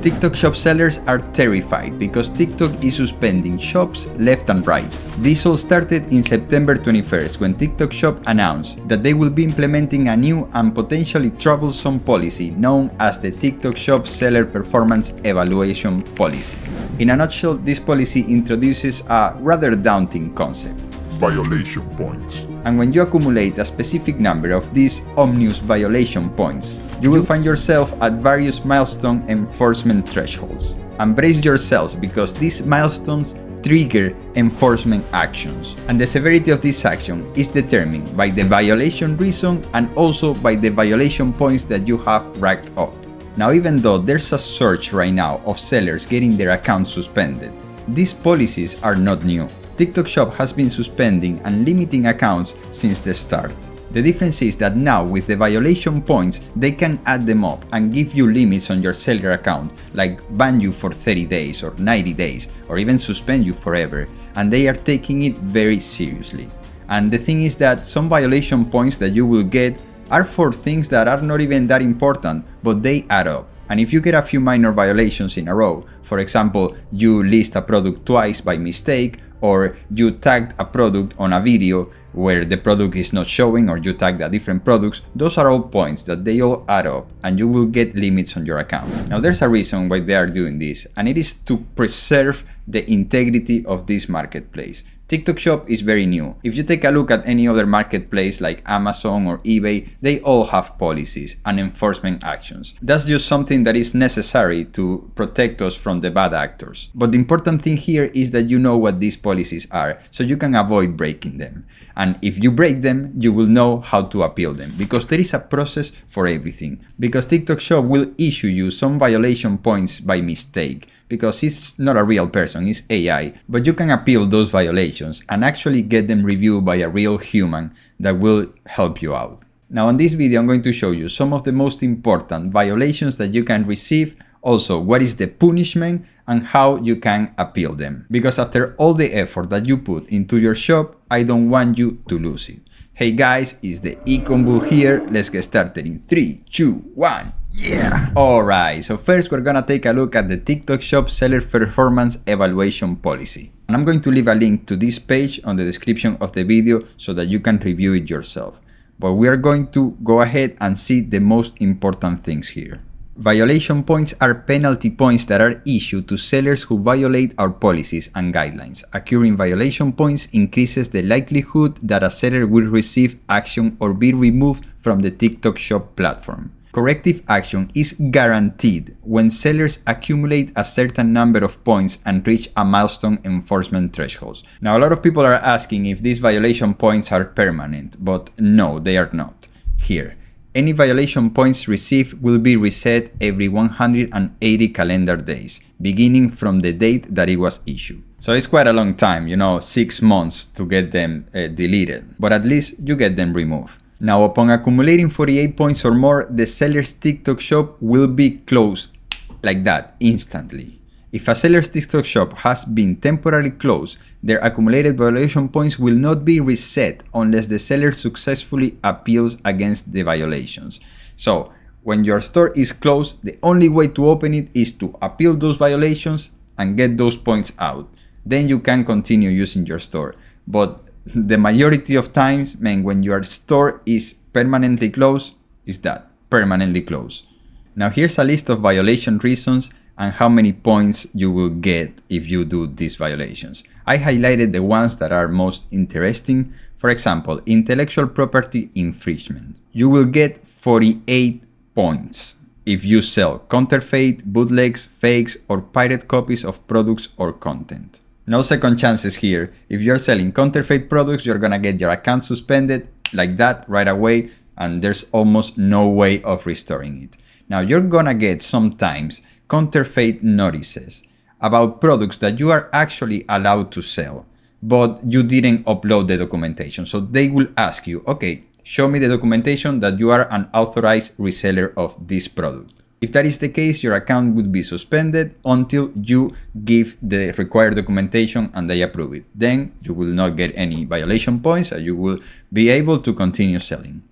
TikTok shop sellers are terrified because TikTok is suspending shops left and right. This all started in September 21st when TikTok shop announced that they will be implementing a new and potentially troublesome policy known as the TikTok shop seller performance evaluation policy. In a nutshell, this policy introduces a rather daunting concept: violation points. And when you accumulate a specific number of these ominous violation points, you will find yourself at various milestone enforcement thresholds. And brace yourselves because these milestones trigger enforcement actions. And the severity of this action is determined by the violation reason and also by the violation points that you have racked up. Now, even though there's a surge right now of sellers getting their accounts suspended, these policies are not new. TikTok shop has been suspending and limiting accounts since the start. The difference is that now with the violation points, they can add them up and give you limits on your seller account, like ban you for 30 days or 90 days, or even suspend you forever, and they are taking it very seriously. And the thing is that some violation points that you will get are for things that are not even that important, but they add up. And if you get a few minor violations in a row, for example, you list a product twice by mistake, or you tagged a product on a video where the product is not showing, or you tagged a different products, those are all points that they all add up and you will get limits on your account. Now there's a reason why they are doing this, and it is to preserve the integrity of this marketplace. TikTok shop is very new. If you take a look at any other marketplace like Amazon or eBay, they all have policies and enforcement actions. That's just something that is necessary to protect us from the bad actors. But the important thing here is that you know what these policies are, so you can avoid breaking them. And if you break them, you will know how to appeal them, because there is a process for everything. Because TikTok shop will issue you some violation points by mistake, because it's not a real person, it's AI, but you can appeal those violations and actually get them reviewed by a real human that will help you out. Now in this video I'm going to show you some of the most important violations that you can receive, also what is the punishment and how you can appeal them. Because after all the effort that you put into your shop, I don't want you to lose it. Hey guys, it's the Econ Bull here. Let's get started in 3, 2, 1. Yeah! Alright, so first we're gonna take a look at the TikTok shop seller performance evaluation policy. And I'm going to leave a link to this page on the description of the video so that you can review it yourself. But we are going to go ahead and see the most important things here. Violation points are penalty points that are issued to sellers who violate our policies and guidelines. Accruing violation points increases the likelihood that a seller will receive action or be removed from the TikTok shop platform. Corrective action is guaranteed when sellers accumulate a certain number of points and reach a milestone enforcement thresholds. Now, a lot of people are asking if these violation points are permanent, but no, they are not. Here, any violation points received will be reset every 180 calendar days, beginning from the date that it was issued. So it's quite a long time, 6 months to get them deleted, but at least you get them removed. Now, upon accumulating 48 points or more, the seller's TikTok shop will be closed like that, instantly. If a seller's TikTok shop has been temporarily closed, their accumulated violation points will not be reset unless the seller successfully appeals against the violations. So, when your store is closed, the only way to open it is to appeal those violations and get those points out. Then you can continue using your store. But the majority of times, when your store is permanently closed, is that, permanently closed. Now here's a list of violation reasons and how many points you will get if you do these violations. I highlighted the ones that are most interesting. For example, intellectual property infringement. You will get 48 points if you sell counterfeit, bootlegs, fakes, or pirate copies of products or content. No second chances here. If you're selling counterfeit products, you're gonna get your account suspended like that right away, and there's almost no way of restoring it. Now you're gonna get sometimes counterfeit notices about products that you are actually allowed to sell, but you didn't upload the documentation. So they will ask you, okay, show me the documentation that you are an authorized reseller of this product. If that is the case, your account would be suspended until you give the required documentation and they approve it. Then you will not get any violation points and you will be able to continue selling.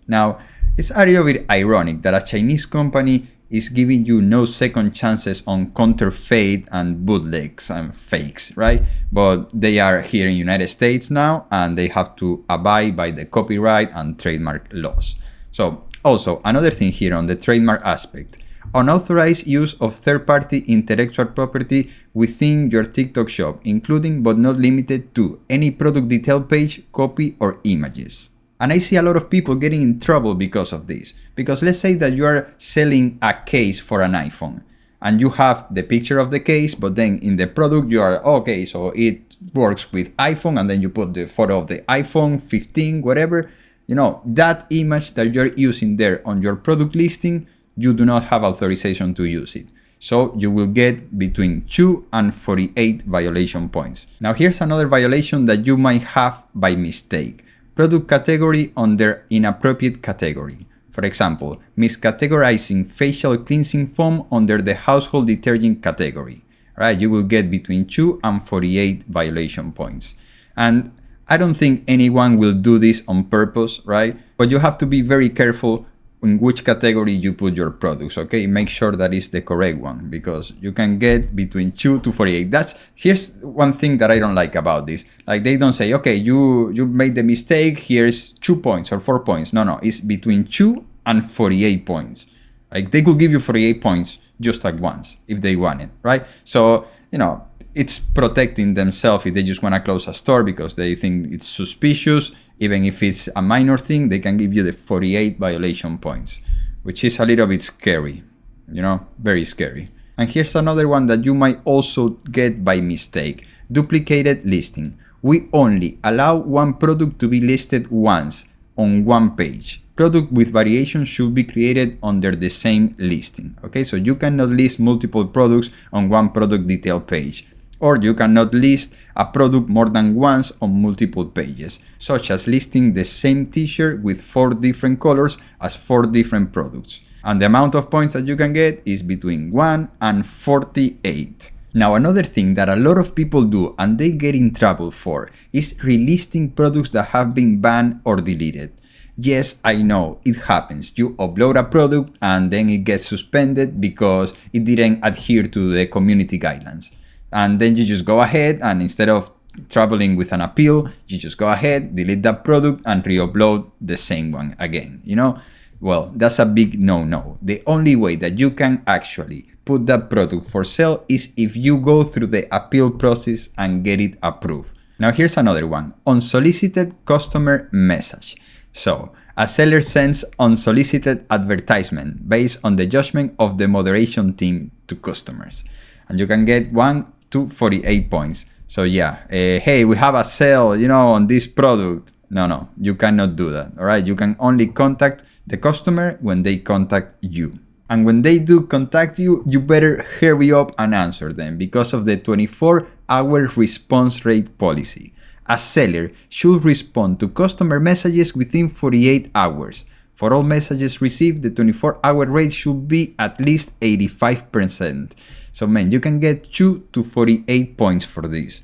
Now, it's a little bit ironic that a Chinese company is giving you no second chances on counterfeit and bootlegs and fakes, right? But they are here in United States now, and they have to abide by the copyright and trademark laws. So also another thing here on the trademark aspect, unauthorized use of third-party intellectual property within your TikTok shop, including but not limited to any product detail page, copy, or images. And I see a lot of people getting in trouble because of this. Because let's say that you are selling a case for an iPhone and you have the picture of the case, but then in the product you are, okay, so it works with iPhone, and then you put the photo of the iPhone 15, whatever. You know, that image that you're using there on your product listing, you do not have authorization to use it. So you will get between 2 and 48 violation points. Now here's another violation that you might have by mistake. Product category under inappropriate category. For example, miscategorizing facial cleansing foam under the household detergent category. Right? You will get between 2 and 48 violation points. And I don't think anyone will do this on purpose, right? But you have to be very careful in which category you put your products, okay? Make sure that is the correct one, because you can get between 2 to 48. Here's one thing that I don't like about this. Like, they don't say, okay, you made the mistake, here's 2 points or 4 points. No, it's between 2 and 48 points. Like, they could give you 48 points just like once if they want it, right? So, you know, it's protecting themselves if they just want to close a store because they think it's suspicious. Even if it's a minor thing, they can give you the 48 violation points, which is a little bit scary, you know, very scary. And here's another one that you might also get by mistake: duplicated listing. We only allow one product to be listed once on one page. Product with variations should be created under the same listing. Okay, so you cannot list multiple products on one product detail page. Or you cannot list a product more than once on multiple pages, such as listing the same t-shirt with 4 different colors as 4 different products. And the amount of points that you can get is between 1 and 48. Now, another thing that a lot of people do and they get in trouble for is relisting products that have been banned or deleted. Yes, I know, it happens. You upload a product and then it gets suspended because it didn't adhere to the community guidelines. And then you just go ahead and instead of traveling with an appeal, you just go ahead, delete that product and re-upload the same one again, you know? Well, that's a big no-no. The only way that you can actually put that product for sale is if you go through the appeal process and get it approved. Now here's another one: unsolicited customer message. So, a seller sends unsolicited advertisement based on the judgment of the moderation team to customers. And you can get 1 to 48 points. So yeah, hey, we have a sale, you know, on this product. No, you cannot do that, all right? You can only contact the customer when they contact you. And when they do contact you, you better hurry up and answer them because of the 24-hour response rate policy. A seller should respond to customer messages within 48 hours. For all messages received, the 24-hour rate should be at least 85%. So man, you can get 2 to 48 points for this.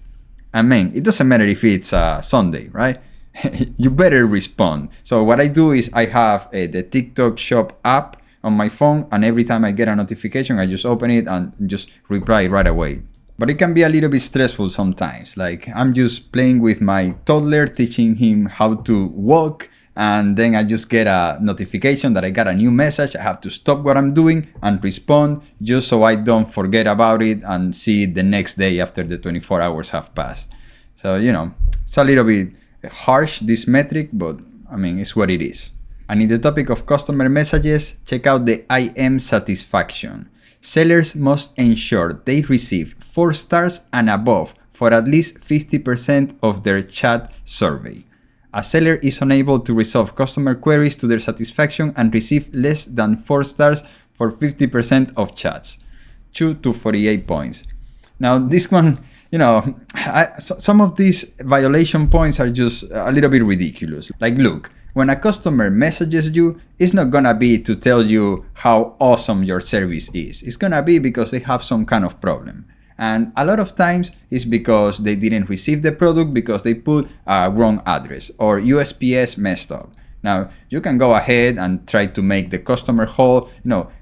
And man, it doesn't matter if it's a Sunday, right? You better respond. So what I do is I have the TikTok shop app on my phone, and every time I get a notification, I just open it and just reply right away. But it can be a little bit stressful sometimes. Like, I'm just playing with my toddler, teaching him how to walk, and then I just get a notification that I got a new message. I have to stop what I'm doing and respond just so I don't forget about it and see it the next day after the 24 hours have passed. So, you know, it's a little bit harsh, this metric, but I mean, it's what it is. And in the topic of customer messages, check out the IM satisfaction. Sellers must ensure they receive 4 stars and above for at least 50% of their chat survey. A seller is unable to resolve customer queries to their satisfaction and receive less than 4 stars for 50% of chats. 2 to 48 points. Now this one, you know, some of these violation points are just a little bit ridiculous. Like, look, when a customer messages you, it's not gonna be to tell you how awesome your service is. It's gonna be because they have some kind of problem. And a lot of times it's because they didn't receive the product because they put a wrong address or USPS messed up. Now, you can go ahead and try to make the customer whole,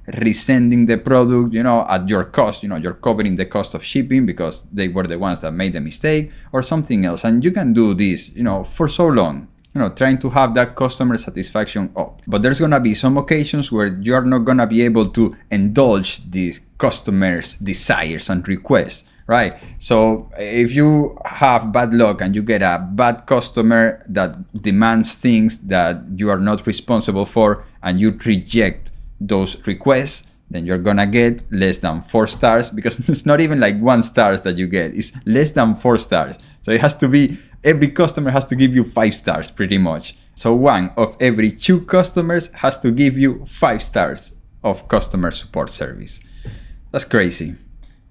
resending the product, at your cost, you're covering the cost of shipping because they were the ones that made the mistake or something else. And you can do this, for so long, trying to have that customer satisfaction up. But there's gonna be some occasions where you're not gonna be able to indulge these customers' desires and requests. Right. So if you have bad luck and you get a bad customer that demands things that you are not responsible for and you reject those requests, then you're gonna get less than 4 stars, because it's not even like 1 star that you get, it's less than 4 stars. So it has to be, every customer has to give you 5 stars pretty much. So 1 of every 2 customers has to give you 5 stars of customer support service. That's crazy.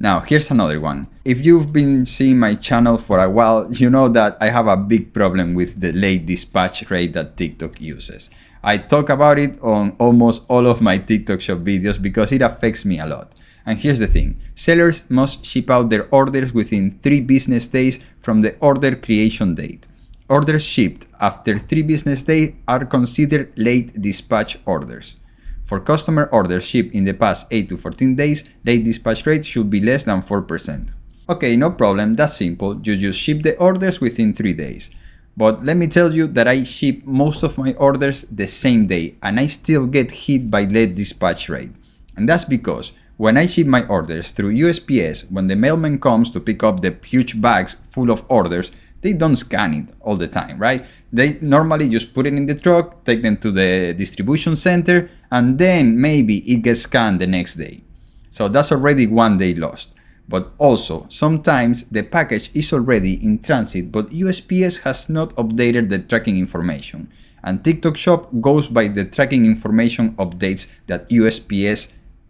Now, here's another one. If you've been seeing my channel for a while, you know that I have a big problem with the late dispatch rate that TikTok uses. I talk about it on almost all of my TikTok shop videos because it affects me a lot. And here's the thing. Sellers must ship out their orders within 3 business days from the order creation date. Orders shipped after 3 business days are considered late dispatch orders. For customer orders shipped in the past 8 to 14 days, late dispatch rate should be less than 4%. Okay, no problem, that's simple. You just ship the orders within 3 days. But let me tell you that I ship most of my orders the same day and I still get hit by late dispatch rate. And that's because when I ship my orders through USPS, when the mailman comes to pick up the huge bags full of orders, they don't scan it all the time, right? They normally just put it in the truck, take them to the distribution center, and then maybe it gets scanned the next day. So that's already 1 day lost. But also, sometimes the package is already in transit, but USPS has not updated the tracking information. And TikTok Shop goes by the tracking information updates that USPS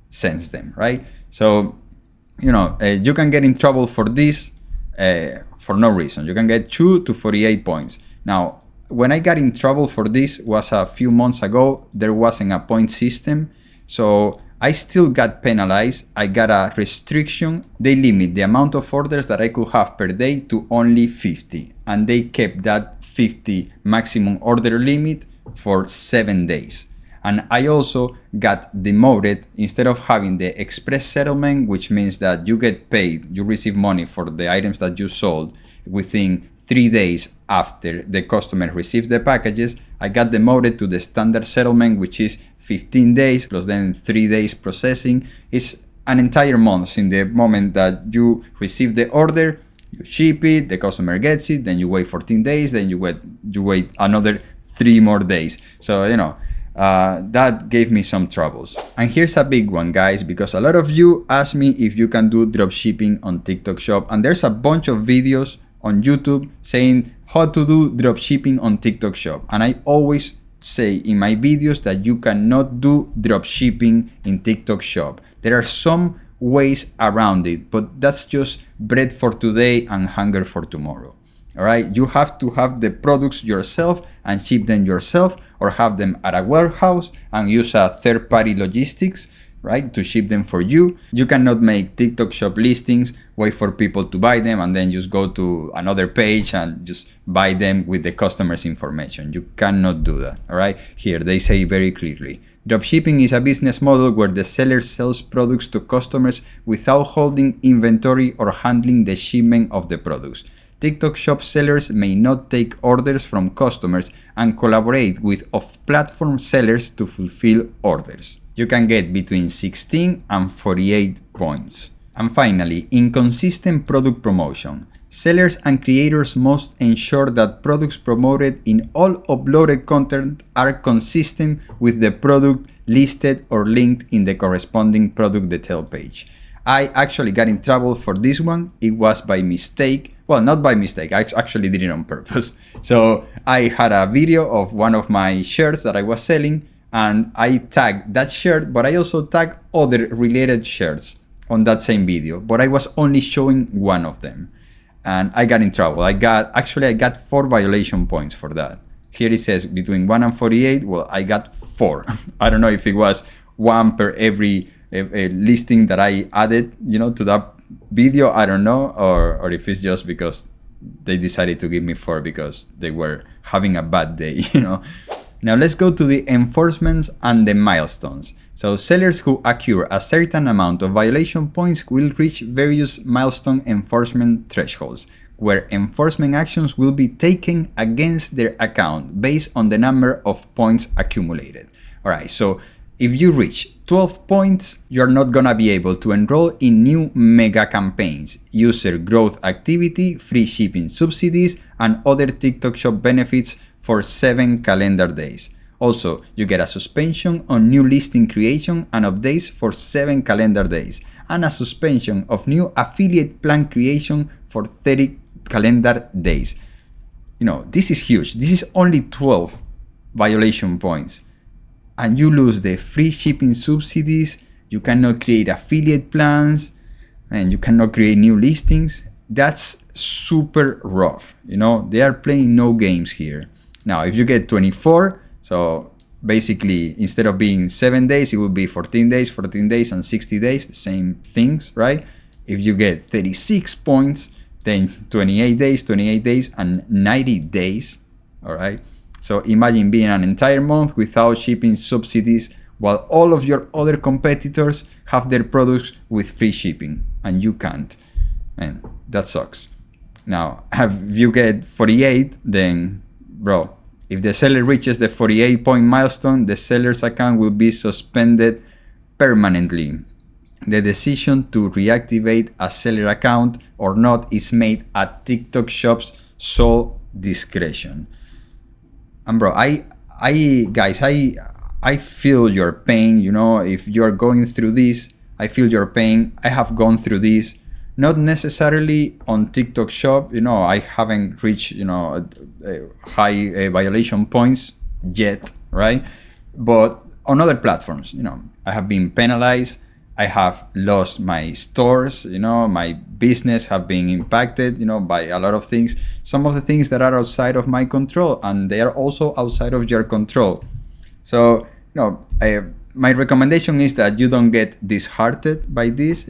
sends them, right? So, you can get in trouble for this for no reason. You can get 2 to 48 points. Now, when I got in trouble for this was a few months ago. There wasn't a point system, so I still got penalized. I got a restriction. They limit the amount of orders that I could have per day to only 50, and they kept that 50 maximum order limit for 7 days. And I also got demoted. Instead of having the express settlement, which means that you get paid, you receive money for the items that you sold within 3 days after the customer receives the packages, I got demoted to the standard settlement, which is 15 days plus then 3 days processing. It's an entire month in the moment that you receive the order, you ship it, the customer gets it, then you wait 14 days, then you wait another 3 more days. So, that gave me some troubles. And here's a big one, guys, because a lot of you ask me if you can do dropshipping on TikTok Shop, and there's a bunch of videos on YouTube saying how to do dropshipping on TikTok Shop. And I always say in my videos that you cannot do dropshipping in TikTok Shop. There are some ways around it, but that's just bread for today and hunger for tomorrow. All right, you have to have the products yourself and ship them yourself, or have them at a warehouse and use a third-party logistics, right, to ship them for you. You cannot make TikTok Shop listings, wait for people to buy them, and then just go to another page and just buy them with the customer's information. You cannot do that, all right? Here, they say very clearly, dropshipping is a business model where the seller sells products to customers without holding inventory or handling the shipment of the products. TikTok Shop sellers may not take orders from customers and collaborate with off-platform sellers to fulfill orders. You can get between 16 and 48 points. And finally, inconsistent product promotion. Sellers and creators must ensure that products promoted in all uploaded content are consistent with the product listed or linked in the corresponding product detail page. I actually got in trouble for this one. It was by mistake. Well, not by mistake, I actually did it on purpose. So I had a video of one of my shirts that I was selling, and I tagged that shirt, but I also tagged other related shirts on that same video, but I was only showing one of them. And I got in trouble. I got 4 violation points for that. Here it says between 1 and 48. Well, I got 4. I don't know if it was 1 per every listing that I added, to that video. I don't know, or if it's just because they decided to give me 4 because they were having a bad day, Now let's go to the enforcements and the milestones. So sellers who accrue a certain amount of violation points will reach various milestone enforcement thresholds, where enforcement actions will be taken against their account based on the number of points accumulated. Alright, so if you reach 12 points, you're not gonna be able to enroll in new mega campaigns, user growth activity, free shipping subsidies, and other TikTok Shop benefits for 7 calendar days. Also, you get a suspension on new listing creation and updates for 7 calendar days, and a suspension of new affiliate plan creation for 30 calendar days. You know, this is huge. This is only 12 violation points. And you lose the free shipping subsidies, you cannot create affiliate plans, and you cannot create new listings. That's super rough. You know, they are playing no games here. Now, if you get 24, so basically instead of being 7 days, it will be 14 days, and 60 days, the same things, right? If you get 36 points, then 28 days, and 90 days, all right? So imagine being an entire month without shipping subsidies while all of your other competitors have their products with free shipping and you can't. And that sucks. Now, if you get 48, then bro, if the seller reaches the 48 point milestone, the seller's account will be suspended permanently. The decision to reactivate a seller account or not is made at TikTok Shop's sole discretion. And bro, I feel your pain, you know, if you're going through this, I feel your pain. I have gone through this, not necessarily on TikTok Shop, you know, I haven't reached, you know, high violation points yet, right? But on other platforms, you know, I have been penalized. I have lost my stores, you know, my business have been impacted, you know, by a lot of things. Some of the things that are outside of my control, and they are also outside of your control. So, you know, my recommendation is that you don't get disheartened by this.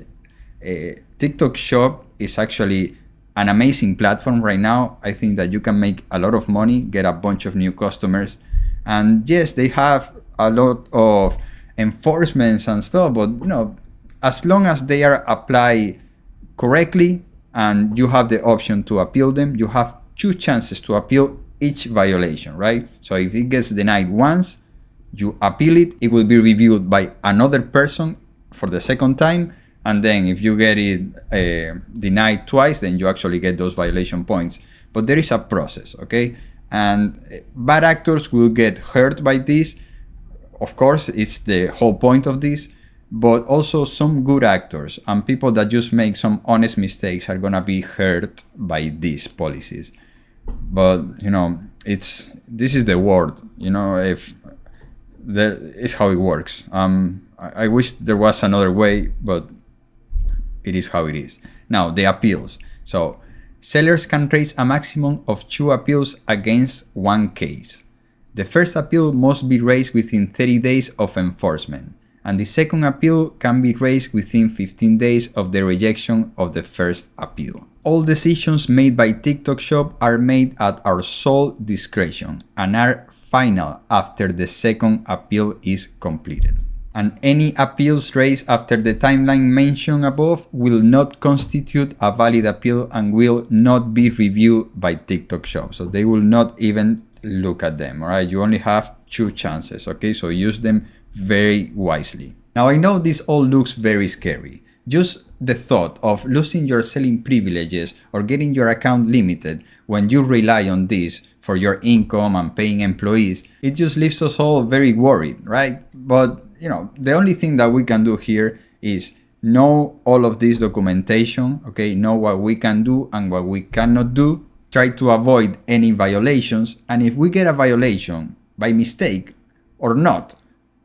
TikTok Shop is actually an amazing platform right now. I think that you can make a lot of money, get a bunch of new customers. And yes, they have a lot of enforcements and stuff, but you know, as long as they are applied correctly and you have the option to appeal them, you have 2 chances to appeal each violation, right? So if it gets denied once, you appeal it, it will be reviewed by another person for the second time, and then if you get it denied twice, then you actually get those violation points. But there is a process, okay? And bad actors will get hurt by this. Of course, it's the whole point of this, but also some good actors and people that just make some honest mistakes are gonna be hurt by these policies. But you know, this is the world, you know, it's how it works. I wish there was another way, but it is how it is. Now, the appeals. So sellers can raise a maximum of 2 appeals against one case. The first appeal must be raised within 30 days of enforcement, and the second appeal can be raised within 15 days of the rejection of the first appeal. All decisions made by TikTok Shop are made at our sole discretion and are final after the second appeal is completed. And any appeals raised after the timeline mentioned above will not constitute a valid appeal and will not be reviewed by TikTok Shop. So they will not even look at them, all right? You only have 2 chances, okay? So use them very wisely. Now, I know this all looks very scary. Just the thought of losing your selling privileges or getting your account limited when you rely on this for your income and paying employees, it just leaves us all very worried, right? But, you know, the only thing that we can do here is know all of this documentation, okay? Know what we can do and what we cannot do. Try to avoid any violations, and if we get a violation by mistake or not,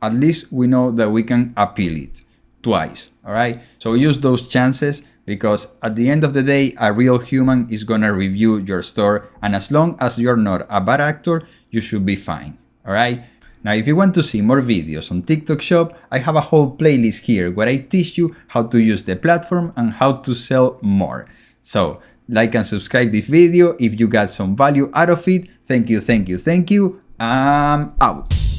at least we know that we can appeal it twice, all right? So use those chances, because at the end of the day, a real human is gonna review your store, and as long as you're not a bad actor, you should be fine, all right? Now, if you want to see more videos on TikTok Shop, I have a whole playlist here where I teach you how to use the platform and how to sell more. So like and subscribe this video if you got some value out of it. Thank you, I'm out.